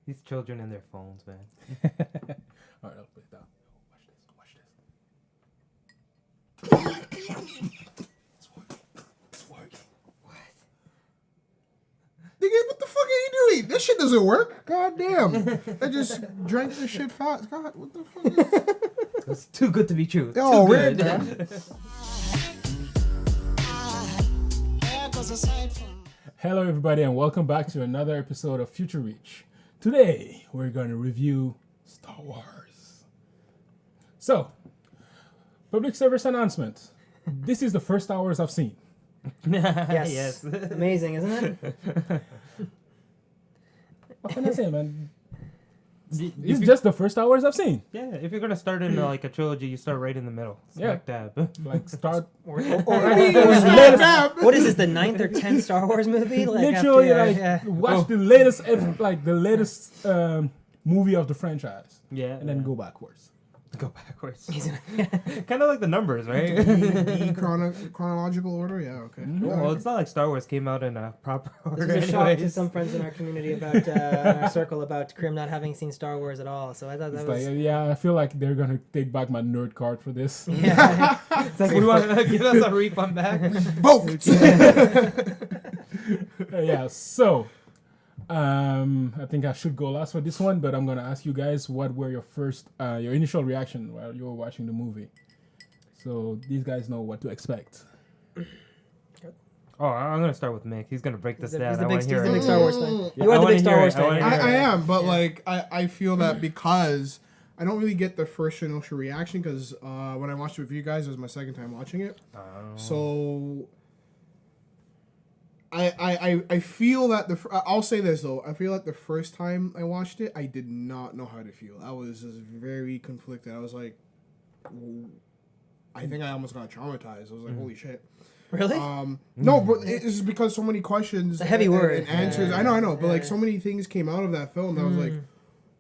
These children and their phones, man. All right, I'll put it down. Watch this. It's working. What? Nigga, what the fuck are you doing? This shit doesn't work. God damn. I just drank this shit fast. God, what the fuck is this? It's too good to be true. Oh, Too weird, good. man. Hello, everybody, and welcome back to another episode of Future Reach. Today, we're going to review Star Wars. So, public service announcement. This is the first Star Wars I've seen. Yes. Amazing, isn't it? What can I say, man? If It's you- just the first Star Wars I've seen. Yeah, if you're gonna start in like a trilogy, you start right in the middle. Smack dab. Like, start Or What what is this, the 9th or 10th Star Wars movie? Like literally, after, like, yeah. watch the latest, the latest movie of the franchise. Yeah. And then go backwards. go backwards. Kind of like the numbers, right? The chronological order? Yeah, okay. Well, it's not like Star Wars came out in a proper order. This is a shock to anyways. some friends in our community about, in our circle about Krim not having seen Star Wars at all. So I thought that It's was... like, yeah, I feel like they're going to take back my nerd card for this. Yeah. It's like, we want to give us a refund back. Vote! Yeah, so I think I should go last for this one, but I'm gonna ask you guys what were your initial reaction while you were watching the movie, so these guys know what to expect. Oh, I'm gonna start with Mick. He's gonna break this down. He's the I big, want to hear he's the it. big Star Wars fan. Mm. Yeah, You I are the wanna big Star hear Wars it. I fan. wanna yeah. hear I am, but Yeah. like, I feel that because I don't really get the first initial reaction because when I watched it with you guys, it was my second time watching it. So I feel that I'll say this though. I feel like the first time I watched it, I did not know how to feel. I was just very conflicted. I was like, I think I almost got traumatized. I was like, holy shit. Really? No, but it's because so many questions. It's a heavy and word. answers. Yeah. I know, but like Yeah. so many things came out of that film that I was like,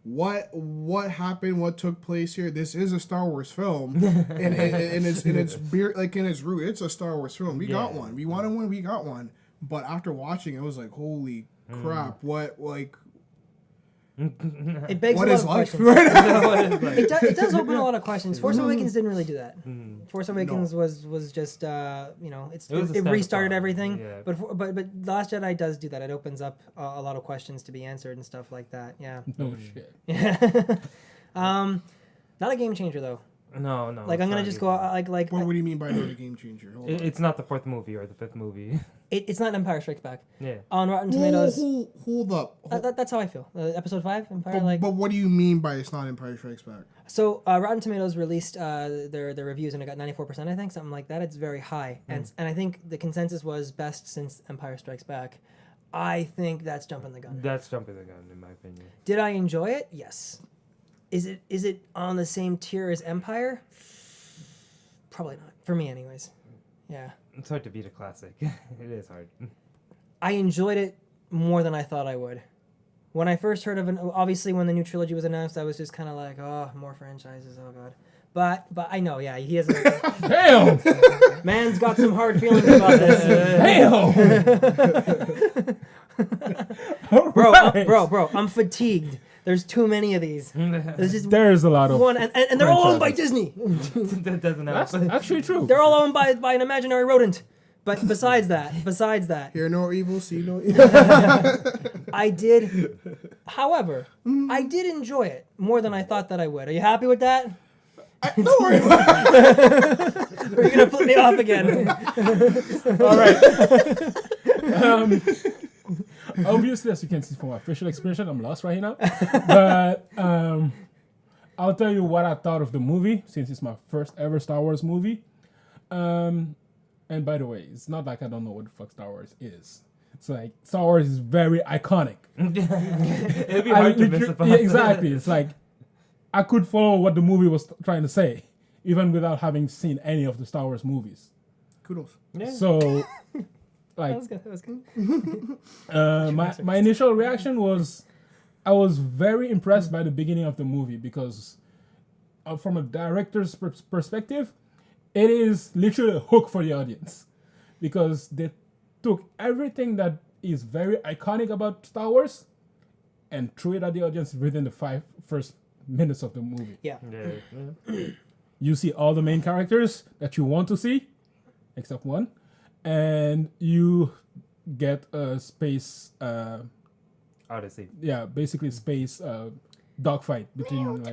what happened? What took place here? This is a Star Wars film, and it's in its root, it's a Star Wars film. We got one. We wanted one. We got one. But after watching, it was like, holy crap! What like? It begs What a lot is of life? questions. It does open a lot of questions. Force Awakens didn't really do that. Force Awakens was just it restarted quo. everything. Yeah. But The Last Jedi does do that. It opens up a lot of questions to be answered and stuff like that. Yeah. No shit. Yeah. Not a game changer though. No. Like I'm gonna just go out, like What do you mean by not a game changer? Hold on. It's not the fourth movie or the fifth movie. it's not Empire Strikes Back. Yeah. On Rotten Tomatoes. Hold up. That's how I feel. Episode 5, Empire. But what do you mean by it's not Empire Strikes Back? So Rotten Tomatoes released their reviews and it got 94%, I think, something like that. It's very high, and I think the consensus was best since Empire Strikes Back. I think that's jumping the gun. That's jumping the gun, in my opinion. Did I enjoy it? Yes. Is it on the same tier as Empire? Probably not. For me, anyways. Yeah. It's hard to beat a classic. It is hard. I enjoyed it more than I thought I would. When I first heard of obviously when the new trilogy was announced, I was just kind of like, oh, more franchises, oh god. But I know, yeah, he has Damn! man's got some hard feelings about this. Damn! Bro, I'm fatigued. There's too many of these. There's just There's a lot of one, and they're all owned by Disney. That doesn't That's happen. actually true. They're all owned by an imaginary rodent. But besides that, Hear no evil, see no evil. I did. However, I did enjoy it more than I thought that I would. Are you happy with that? Don't worry about Or are you gonna flip me off again? All right. Obviously, as you can see from my facial expression, I'm lost right now. But I'll tell you what I thought of the movie, since it's my first ever Star Wars movie. And by the way, it's not like I don't know what the fuck Star Wars is. It's like Star Wars is very iconic. It'd be hard to miss Yeah, exactly. It's like I could follow what the movie was trying to say, even without having seen any of the Star Wars movies. Kudos. Yeah. So, like, That was good. my initial reaction was, I was very impressed by the beginning of the movie because, from a director's perspective, it is literally a hook for the audience, because they took everything that is very iconic about Star Wars and threw it at the audience within the first minutes of the movie. Yeah. Yeah. You see all the main characters that you want to see, except one, and you get a space, Odyssey. basically space dogfight between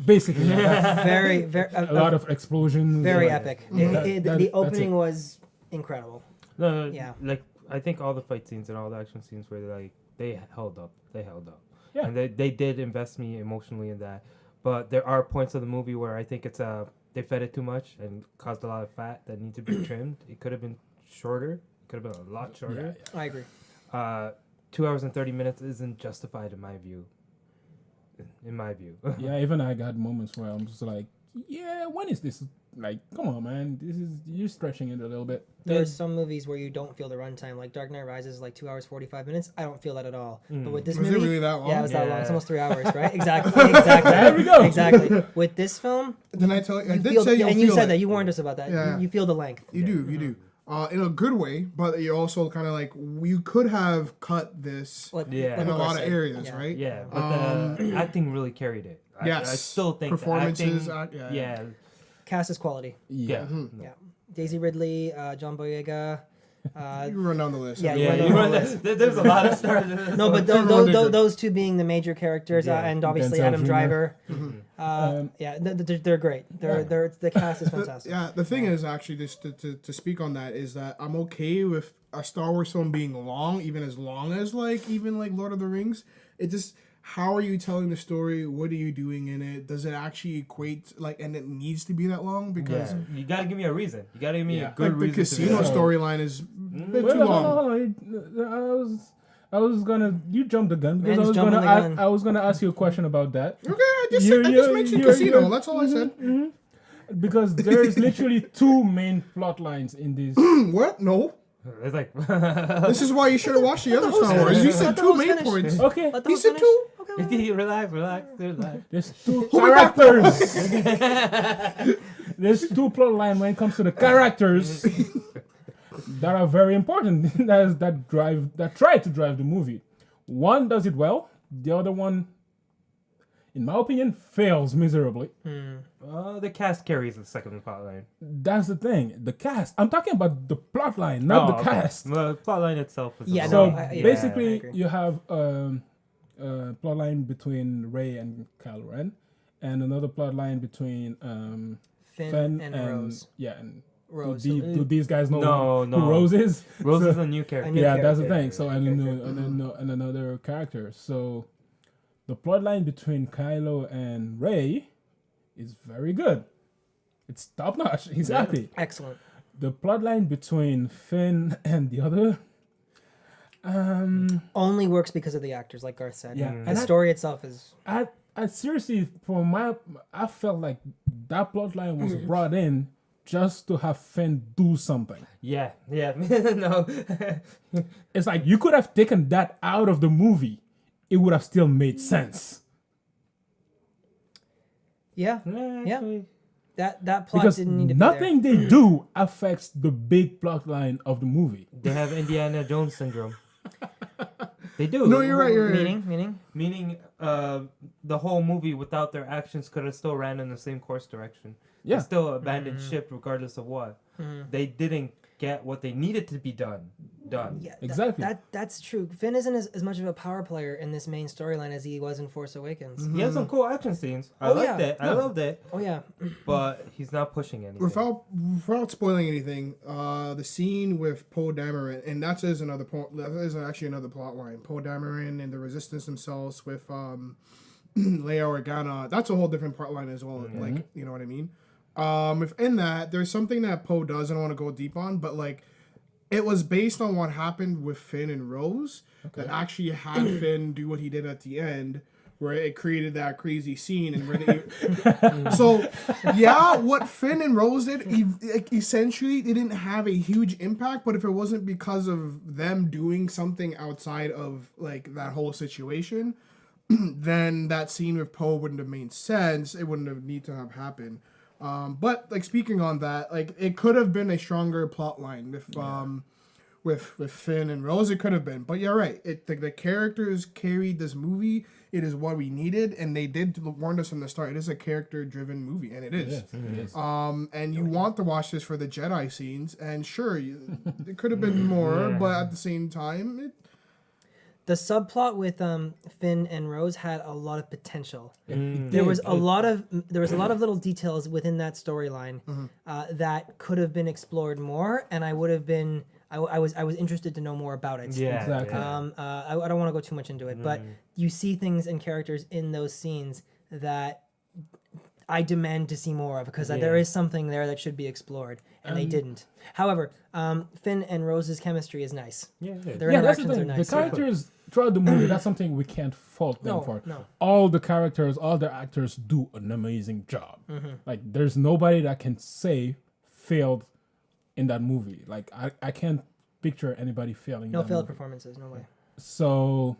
basically Very, a lot of explosions. very Yeah. epic. That- The that's opening it. was incredible. No, Yeah. like I think all the fight scenes and all the action scenes were like they held up. Yeah. And they did invest me emotionally in that. But there are points of the movie where I think it's they fed it too much and caused a lot of fat that need to be trimmed. It could have been shorter. It could have been a lot shorter. I agree. 2 hours and 30 minutes isn't justified in my view. Yeah, even I got moments where I'm just like, yeah, when is this? Like, come on, man, you're stretching it a little bit. There's some movies where you don't feel the runtime. Like Dark Knight Rises is like 2 hours 45 minutes. I don't feel that at all. But with this Was it movie, really that long? yeah, it was that long. Yeah. It's almost 3 hours, right? Exactly. There we go. Exactly. With this film, Didn't I tell you? I you did feel, say you'll and you feel said it. that you warned us about that. Yeah. You feel the length. You do. In a good way, but you're also kind of like, you could have cut this Yeah. in a McCoy lot of said. areas, Yeah. right? Yeah, but the acting really carried it. Yes. I still think Performances, the acting, yeah. Cast is quality. Yeah. Yeah. Daisy Ridley, John Boyega. You can run down the list. Yeah, Yeah, Well, you no, run there's a lot of stars. No, but Everyone did good. those two being the major characters, Yeah. and obviously Denzel Adam Jr. Driver. Um, They're great. The cast is fantastic. The thing is, actually, just to speak on that, is that I'm okay with a Star Wars film being long, even as long as even Lord of the Rings. It just, how are you telling the story? What are you doing in it? Does it actually equate, and it needs to be that long? Because Yeah. You gotta give me a reason. You gotta give me Yeah. a good the reason. casino to storyline is a bit too Well, long. I was gonna. You jumped the gun because Man's jumping the gun. I was gonna ask you a question about that. Okay, I just mentioned casino. That's all I said. Because there's literally two main plot lines in this. What? No. It's like This is why you should have watched the other Star Wars. You said Let the two host main finish. points. Okay, Let the He host said finish. two. Okay. relax. there's two Who we got? characters. There's two plot lines when it comes to the characters that are very important. that try to drive the movie. One does it well. The other one, in my opinion, fails miserably. the cast carries the second plot line. That's the thing. The cast. I'm talking about the plot line, not the cast. The plot line itself is Yeah, So no, I basically, agree. you have a plot line between Ray and Kylo Ren, and another plot line between Finn and Rose. Yeah, and Rose. do these guys know No. who Rose is? Rose So- is a new character. New yeah, that's the character. thing. So and another character. So the plot line between Kylo and Ray is very good. It's top notch. Exactly. Excellent. The plot line between Finn and the other. Only works because of the actors, like Garth said. Yeah, The and story itself is. I seriously, I felt like that plot line was brought in just to have Finn do something. Yeah. No. It's like you could have taken that out of the movie. It would have still made sense. Yeah. Actually, That plot Because didn't need to nothing be they do affects the big plot line of the movie. They have Indiana Jones syndrome. They do. No, you're right. there. You're right. Meaning? Meaning, the whole movie without their actions could have still ran in the same course direction. Yeah. They still abandoned ship regardless of what. They didn't get what they needed to be done. Yeah, Exactly. That's true. Finn isn't as much of a power player in this main storyline as he was in Force Awakens. He has some cool action scenes. I Oh, liked yeah. it. I loved it. Oh yeah. But he's not pushing anything. Without spoiling anything, the scene with Poe Dameron, and that is another point. That is actually another plot line. Poe Dameron and the Resistance themselves with Leia Organa. That's a whole different plot line as well. Like, you know what I mean? Within that, there's something that Poe does. I don't want to go deep on, but it was based on what happened with Finn and Rose that actually had Finn do what he did at the end, where it created that crazy scene and where they. So, yeah, what Finn and Rose did, essentially, they didn't have a huge impact. But if it wasn't because of them doing something outside of that whole situation, then that scene with Poe wouldn't have made sense. It wouldn't have need to have happened. But speaking on that, it could have been a stronger plot line with Finn and Rose. It could have been, but you're right. The characters carried this movie. It is what we needed, and they did warn us from the start. It is a character-driven movie, and it is. Yes, it is. And you want to watch this for the Jedi scenes, and sure, it could have been more, but at the same time, The subplot with Finn and Rose had a lot of potential. There was a lot of little details within that storyline that could have been explored more, and I would have been. I was interested to know more about it. Yeah, Exactly. yeah. I don't want to go too much into it, but you see things and characters in those scenes that I demand to see more of because there is something there that should be explored, and they didn't. However, Finn and Rose's chemistry is nice. Yeah, yeah. Their Yeah, that's the interactions are thing. nice. The characters throughout the movie, that's something we can't fault them for. No. All the characters, all the actors do an amazing job. Like, there's nobody that can say failed in that movie. Like, I can't picture anybody failing. No that failed movie. performances, no way. So,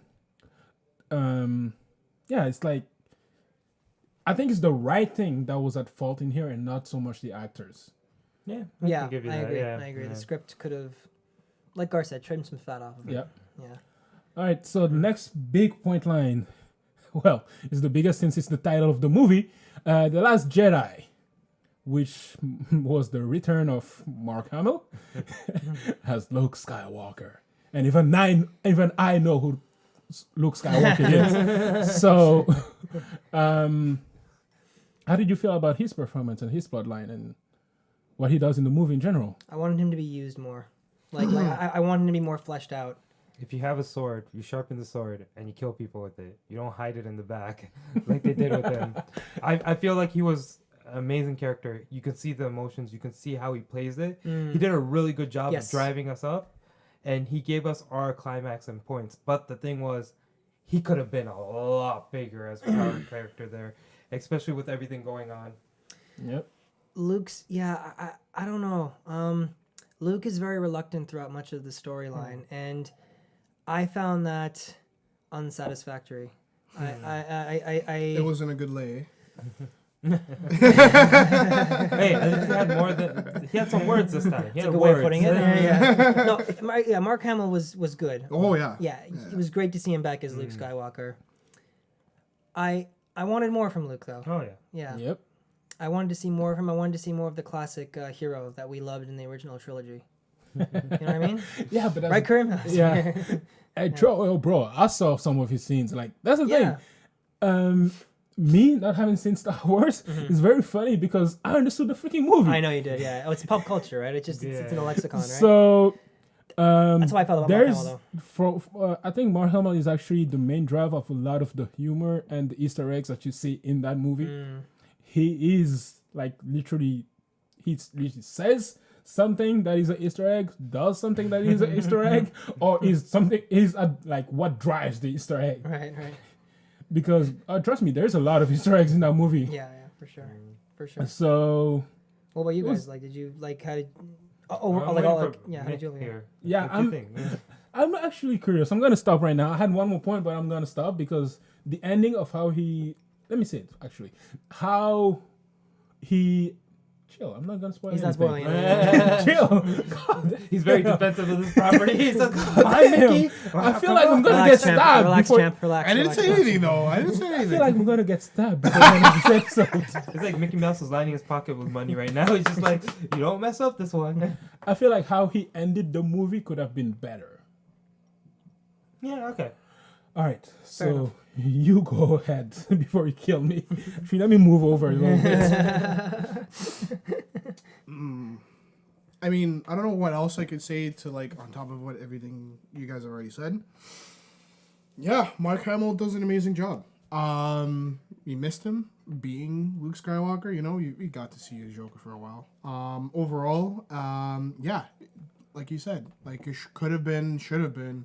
yeah, it's like, I think it's the right thing that was at fault in here and not so much the actors. Yeah, Yeah, can give you I that, agree. yeah, I agree. yeah. The script could have, like Gar said, trimmed some fat off of it. Yeah. Yeah. All right, so the next big point line, well, it's the biggest since it's the title of the movie, The Last Jedi, which was the return of Mark Hamill as Luke Skywalker. And even I know who Luke Skywalker is. So, how did you feel about his performance and his plotline and what he does in the movie in general? I wanted him to be used more. Like I wanted him to be more fleshed out. If you have a sword, you sharpen the sword and you kill people with it. You don't hide it in the back like they did with him. I feel like he was an amazing character. You can see the emotions. You can see how he plays it. He did a really good job Yes. of driving us up, and he gave us our climax and points. But the thing was, he could have been a lot bigger as our character there, especially with everything going on. Yep. Luke's I don't know. Luke is very reluctant throughout much of the storyline, and I found that unsatisfactory. it wasn't a good lay. Hey, at least he had some words this time. He That's had a good way words. of putting it. No, Mark Hamill was good. Oh yeah. Yeah, it was great to see him back as Luke Skywalker. I wanted more from Luke though. Oh yeah. Yeah. Yep. I wanted to see more of him. I wanted to see more of the classic hero that we loved in the original trilogy. You know what I mean? Yeah, but that's Right, Kareem? Yeah. Hey, bro, I saw some of his scenes. Like, that's the Yeah. thing. Me not having seen Star Wars is very funny because I understood the freaking movie. I know you did, yeah. Oh, it's pop culture, right? It's just it's in the lexicon, right? So, That's how I felt about Mark there's Hamill, though. I think Mark Hamill is actually the main driver of a lot of the humor and the Easter eggs that you see in that movie. He is like literally, he says something that is an Easter egg, does something that is an Easter egg, or like what drives the Easter egg. Right. Because trust me, there's a lot of Easter eggs in that movie. Yeah, for sure. So What about you was- guys? Like, did you like how did? I'm How waiting did you? for here. Yeah, What do you think? I'm actually curious. I'm gonna stop right now. I had one more point, but I'm gonna stop because the ending of how he. Let me say it actually. How he. Chill. I'm not gonna spoil. He's not anything. spoiling. Chill. God, He's very defensive of this property. He's like, I am. I feel like I'm gonna get stabbed Relax, before. champ. Relax. I didn't relax, say relax. anything though. I didn't say I anything. feel like I'm gonna get stabbed before the end of this episode. it's like Mickey Mouse is lining his pocket with money right now. He's just like, you don't mess up this one. I feel like how he ended the movie could have been better. Yeah, okay. All right, enough. so you go ahead before you kill me. Actually, let me move over a little bit. I mean, I don't know what else I could say to like on top of what everything you guys have already said. Yeah, Mark Hamill does an amazing job. We missed him being Luke Skywalker. You know, you got to see his Joker for a while. Overall, yeah, like you said, like it could have been, should have been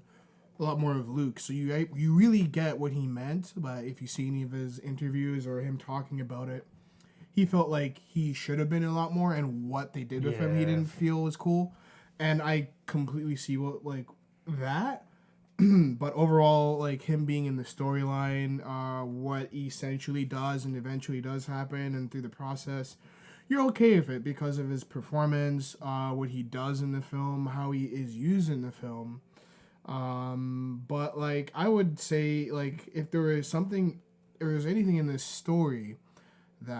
a lot more of Luke. So you really get what he meant. But if you see any of his interviews or him talking about it, he felt like he should have been a lot more, and what they did with him, he Yeah. didn't feel was cool. And I completely see what like that. But overall, like him being in the storyline, what essentially does and eventually does happen, and through the process, you're okay with it because of his performance, what he does in the film, how he is used in the film. But like I would say, like if there was something, or there's anything in this story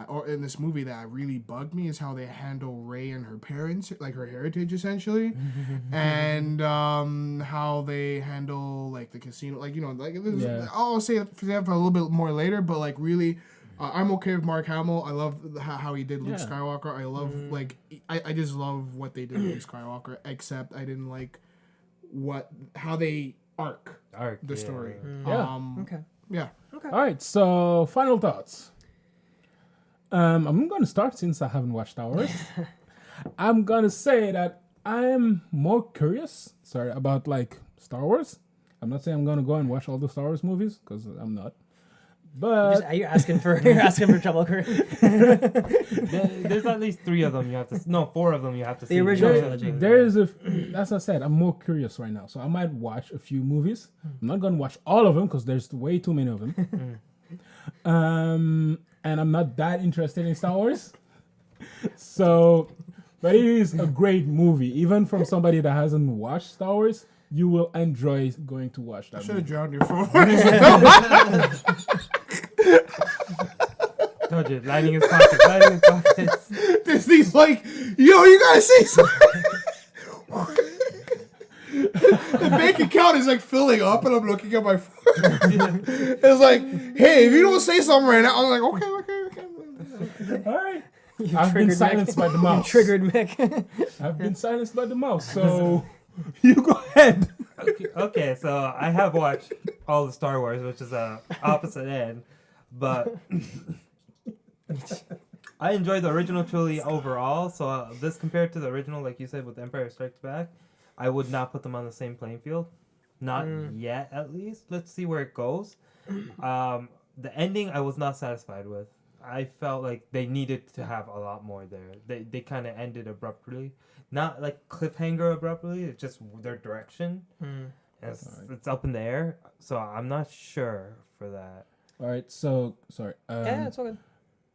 or in this movie that really bugged me, is how they handle Rey and her parents, like her heritage essentially, and how they handle like the casino, like I'll say that for a little bit more later, but like really. I'm okay with Mark Hamill. I love how he did Luke Skywalker. I love I just love what they did with Luke Skywalker. Except I didn't like how they arc the story. Okay. Yeah. Okay. All right. So final thoughts. I'm gonna start since I haven't watched Star Wars. I'm gonna say that I'm more curious. About like Star Wars. I'm not saying I'm gonna go and watch all the Star Wars movies because I'm not. But You're asking for trouble, Kurt. There's at least 3 of them you have to. No, 4 of them you have to see. The original trilogy. As I said, I'm more curious right now, so I might watch a few movies. I'm not gonna watch all of them because there's way too many of them. And I'm not that interested in Star Wars. So, but it is a great movie, even from somebody that hasn't watched Star Wars. You will enjoy going to watch that. Should movie. have drowned your phone. Told you, lining his pockets. This thing's like, yo, you gotta say something. The bank account is like filling up, and I'm looking at my phone. It's like, hey, if you don't say something right now, I'm like, okay. All right. I've been silenced by the mouse. You triggered Mick. I've been silenced by the mouse, so you go ahead. Okay, so I have watched all the Star Wars, which is a opposite end, but I enjoyed the original trilogy overall. So this compared to the original, like you said, with Empire Strikes Back, I would not put them on the same playing field. Not yet, at least. Let's see where it goes. The ending, I was not satisfied with. I felt like they needed to have a lot more there. They kind of ended abruptly. Not like cliffhanger abruptly, it's just their direction. It's up in the air, so I'm not sure for that. All right, so sorry. Yeah, it's all good.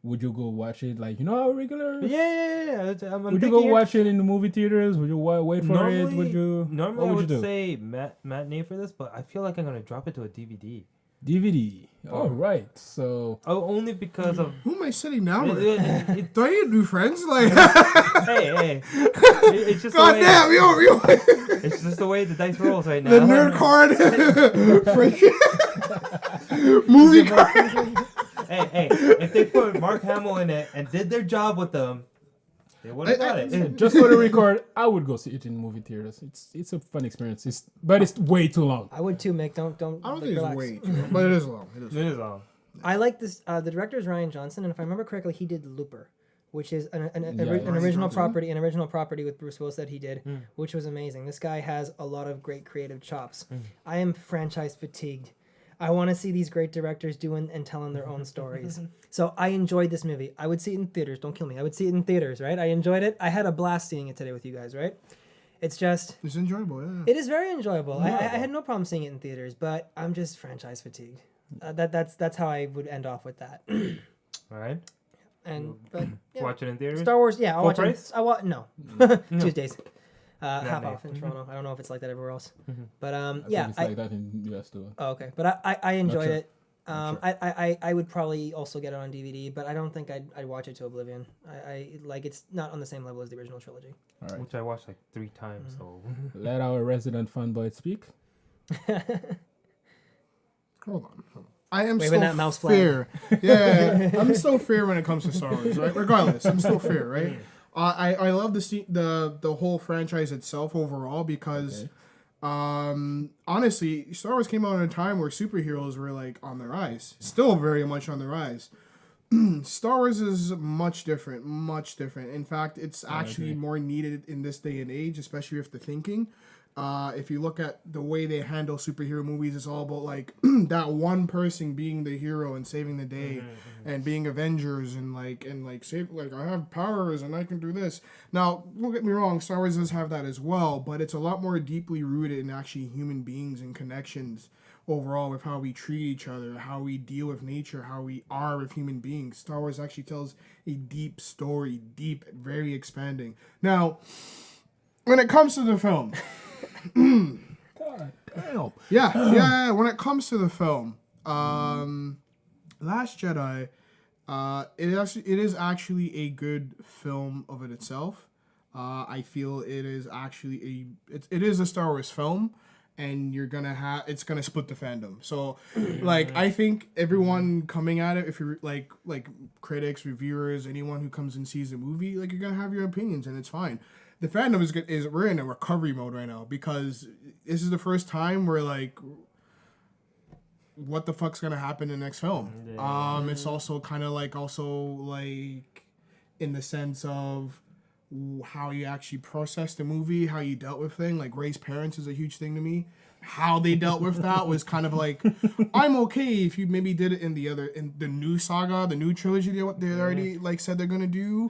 Would you go watch it like how regular? Yeah. Would you go watch it in the movie theaters? Would you wait for it? Would you? Normally, what I would you would do? say matinee for this, but I feel like I'm gonna drop it to a DVD. DVD. All right, so Only because of Who am I sitting down with? it, Do I need new friends? Like, hey, it's just God the way, damn, yo. it's just the way the dice rolls right now. The nerd card. Movie card. Hey, if they put Mark Hamill in it and did their job with them, they would have got it. just for the record, I would go see it in movie theaters. It's a fun experience. But it's way too long. I would too, Mick. Don't. I don't think relax. it's way too long, but it is long. It is long. I like this. The director is Ryan Johnson, and if I remember correctly, he did Looper, which is an original property with Bruce Willis that he did, which was amazing. This guy has a lot of great creative chops. I am franchise fatigued. I want to see these great directors doing and telling their own stories. So I enjoyed this movie. I would see it in theaters. Don't kill me. I would see it in theaters, right? I enjoyed it. I had a blast seeing it today with you guys, right? It's just... It's enjoyable, yeah. It is very enjoyable. I had no problem seeing it in theaters, but I'm just franchise fatigued. That's how I would end off with that. All right. But yeah. Watch it in theaters. Star Wars, yeah, I'll Full watch price? it. No. Tuesdays. Half may. off in Toronto. I don't know if it's like that everywhere else. But I think it's like that in US too. Oh, okay. But I enjoyed sure. it. I would probably also get it on DVD, but I don't think I'd watch it to oblivion. I like it's not on the same level as the original trilogy. All right. Which I watched like 3 times. So Let our resident fanboy speak. Hold on. I am Waving that still mouse flag. fair. Yeah, I'm still fair when it comes to Star Wars, right? Regardless, I'm still fair, right? I love the whole franchise itself overall because, honestly, Star Wars came out at a time where superheroes were like on the rise, still very much on the rise. Star Wars is much different. In fact, it's actually more needed in this day and age, especially with the thinking. If you look at the way they handle superhero movies, it's all about like that one person being the hero and saving the day, and being Avengers and save, like, I have powers and I can do this. Now, don't get me wrong, Star Wars does have that as well, but it's a lot more deeply rooted in actually human beings and connections overall with how we treat each other, how we deal with nature, how we are with human beings. Star Wars actually tells a deep story, deep, very expanding. Now, when it comes to the film. God damn. Yeah. When it comes to the film, Last Jedi, it is actually a good film of it itself. I feel it is actually it is a Star Wars film, and it's gonna split the fandom. So, like, I think everyone coming at it, if you're like critics, reviewers, anyone who comes and sees the movie, like, you're gonna have your opinions, and it's fine. The fandom is good. We're in a recovery mode right now because this is the first time we're like, what the fuck's gonna happen in the next film? Yeah. It's also kind of like in the sense of how you actually process the movie, how you dealt with things. Like, Ray's parents is a huge thing to me. How they dealt with that was kind of like, I'm okay if you maybe did it in the new saga, the new trilogy, what they already like said they're gonna do.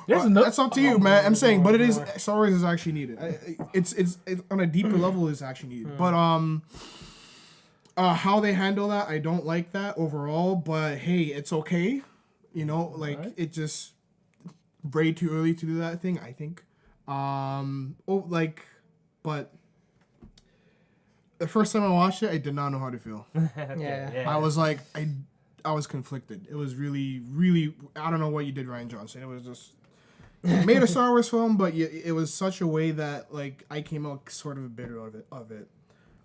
That's up to you, man. I'm saying, but it is, Star Wars is actually needed. It's on a deeper level is actually needed. But how they handle that, I don't like that overall. But hey, it's okay. You know, like, right. It just way too early to do that thing, I think. But the first time I watched it, I did not know how to feel. Yeah. I was like, I was conflicted. It was really, really, I don't know what you did, Rian Johnson. It was just, made a Star Wars film, but it was such a way that, like, I came out sort of bitter of it.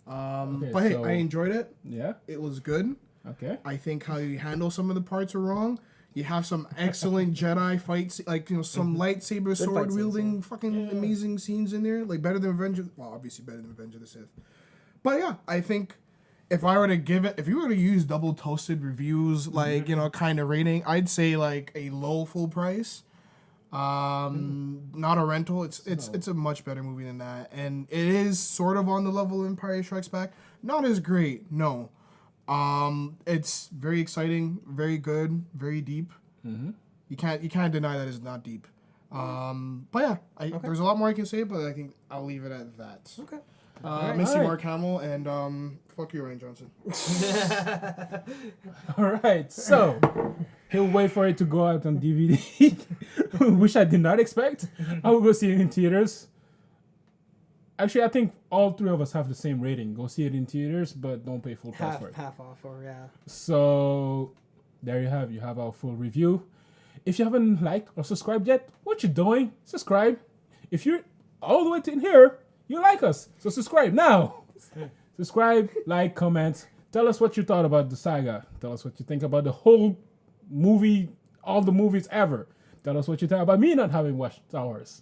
Okay, but hey, I enjoyed it. Yeah. It was good. Okay. I think how you handle some of the parts are wrong. You have some excellent Jedi fights, like, some lightsaber sword wielding fucking amazing scenes in there. Like, better than obviously better than Revenge of the Sith. But yeah, I think if I were to if you were to use double toasted reviews, like, kind of rating, I'd say like a low full price. Not a rental. It's a much better movie than that, and it is sort of on the level of Empire Strikes Back. Not as great, no. It's very exciting, very good, very deep. Mm-hmm. You can't deny that it's not deep. But yeah, there's a lot more I can say, but I think I'll leave it at that. Okay. Missy Mark Hamill and fuck you, Rian Johnson. All right, so he'll wait for it to go out on DVD, which I did not expect. I will go see it in theaters. Actually, I think all three of us have the same rating. Go see it in theaters, but don't pay full price for it. Half off, or yeah. So there you have our full review. If you haven't liked or subscribed yet, what you doing? Subscribe. If you're all the way to in here, you like us, so subscribe now. Subscribe, like, comment. Tell us what you thought about the saga. Tell us what you think about the whole movie, all the movies ever. Tell us what you think about me not having watched Star Wars.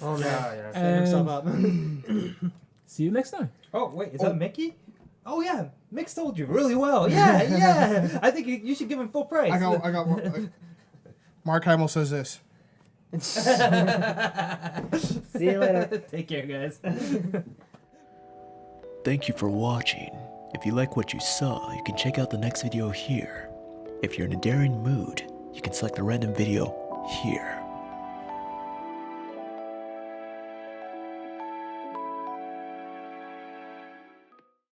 Oh, man. And himself up. See you next time. Oh, wait, is that Mickey? Oh, yeah, Mick told you really well. Yeah. I think you should give him full price. I got Mark Hamill says this. See you later. Take care, guys. Thank you for watching. If you like what you saw, you can check out the next video here. If you're in a daring mood, you can select a random video here.